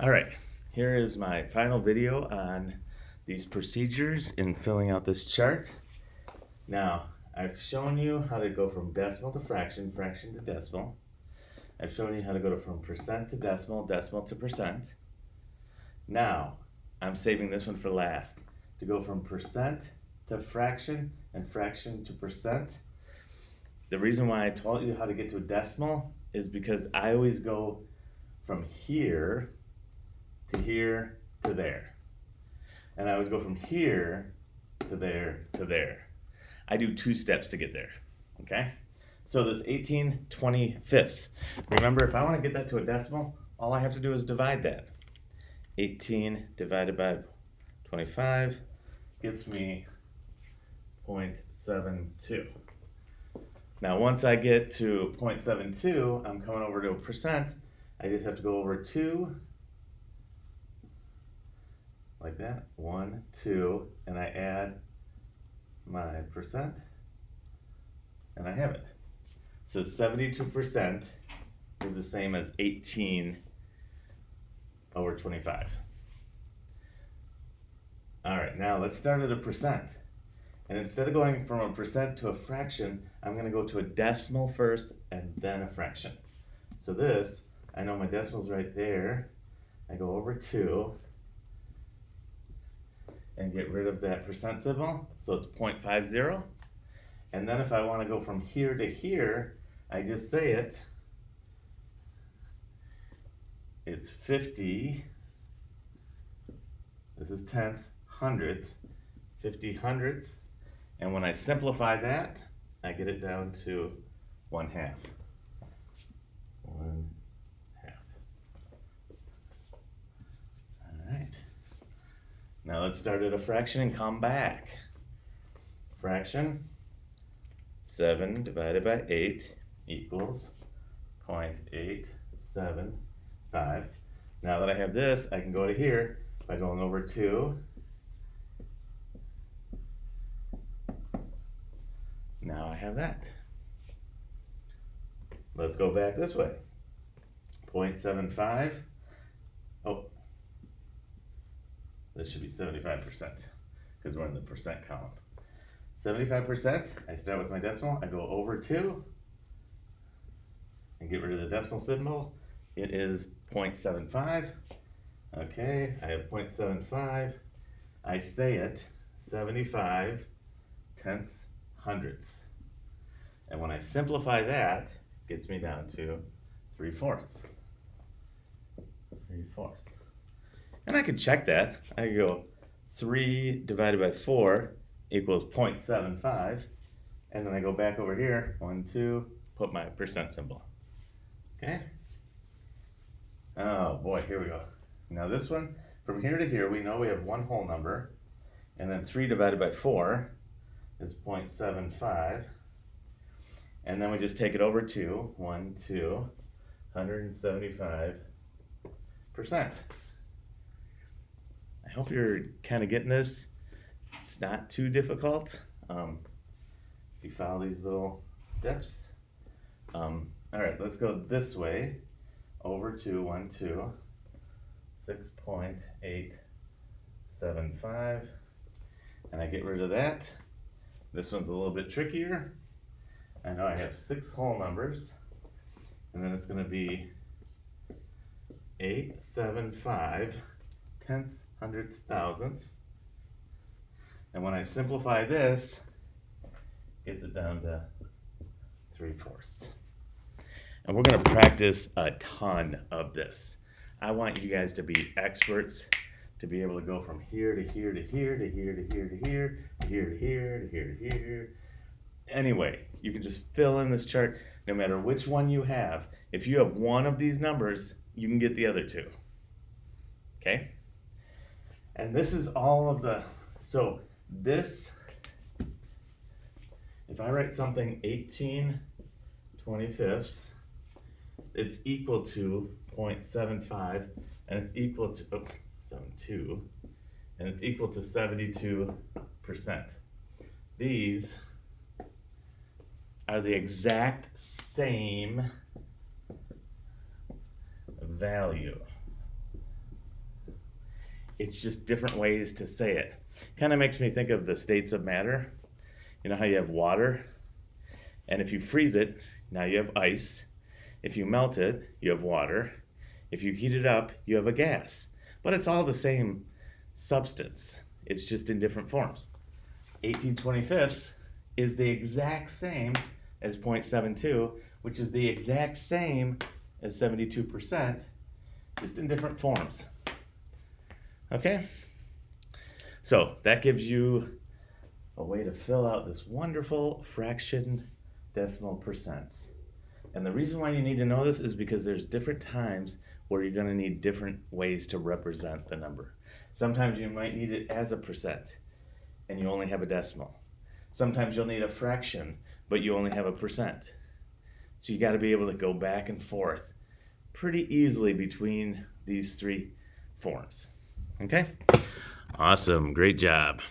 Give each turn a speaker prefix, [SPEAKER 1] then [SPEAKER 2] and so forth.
[SPEAKER 1] All right, here is my final video on these procedures in filling out this chart. Now, I've shown you how to go from decimal to fraction, fraction to decimal. I've shown you how to go from percent to decimal, decimal to percent. Now, I'm saving this one for last, to go from percent to fraction and fraction to percent. The reason why I taught you how to get to a decimal is because I always go from here to here to there. And I always go from here to there to there. I do 2 steps to get there, okay? So this 18/25. Remember, if I want to get that to a decimal, all I have to do is divide that. 18 divided by 25 gets me 0.72. Now, once I get to 0.72, I'm coming over to a percent. I just have to go over 2, like that, 1, 2, and I add my percent, and I have it. So 72% is the same as 18/25. All right, now let's start at a percent. And instead of going from a percent to a fraction, I'm going to go to a decimal first and then a fraction. So this, I know my decimal's right there. I go over 2 and get rid of that percent symbol, so it's 0.50. And then if I want to go from here to here, I just say it. It's 50. This is tenths, hundredths, 50 hundredths. And when I simplify that, I get it down to 1/2. 1/2. All right. Now let's start at a fraction and come back. Fraction, 7 divided by 8 equals 0.875. Now that I have this, I can go to here by going over 2. Now I have that. Let's go back this way. 0.75. Oh, this should be 75% because we're in the percent column. 75%, I start with my decimal, I go over 2 and get rid of the decimal symbol. It is 0.75. Okay, I have 0.75. I say it, 75 tenths hundredths. And when I simplify that, it gets me down to 3/4. 3/4. And I could check that. I could go 3 divided by 4 equals 0.75. And then I go back over here, 1, 2, put my percent symbol. Okay? Oh boy, here we go. Now this one, from here to here, we know we have one whole number. And then 3 divided by 4 is 0.75. And then we just take it over 2, 1, 2, 175%. I hope you're kind of getting this. It's not too difficult if you follow these little steps. All right, let's go this way. Over 2, 1, 2, 6.875. And I get rid of that. This one's a little bit trickier. I know I have 6 whole numbers. And then it's going to be 875 tenths, hundredths, thousandths. And when I simplify this, it gets it down to 3/4. And we're going to practice a ton of this. I want you guys to be experts, to be able to go from here to here to here to here to here to here to here to here to here to here. Anyway, you can just fill in this chart no matter which one you have. If you have one of these numbers, you can get the other 2. Okay? And this is all of the, so this, if I write something 18/25, it's equal to 0.75, and it's equal to, 72, and it's equal to 72%. These are the exact same value. It's just different ways to say it. Kind of makes me think of the states of matter. You know how you have water, and if you freeze it, now you have ice. If you melt it, you have water. If you heat it up, you have a gas. But it's all the same substance. It's just in different forms. 18/25 is the exact same as 0.72, which is the exact same as 72%, just in different forms. Okay? So that gives you a way to fill out this wonderful fraction decimal percents. And the reason why you need to know this is because there's different times where you're going to need different ways to represent the number. Sometimes you might need it as a percent and you only have a decimal. Sometimes you'll need a fraction, but you only have a percent. So you got to be able to go back and forth pretty easily between these three forms. Okay? Awesome. Great job.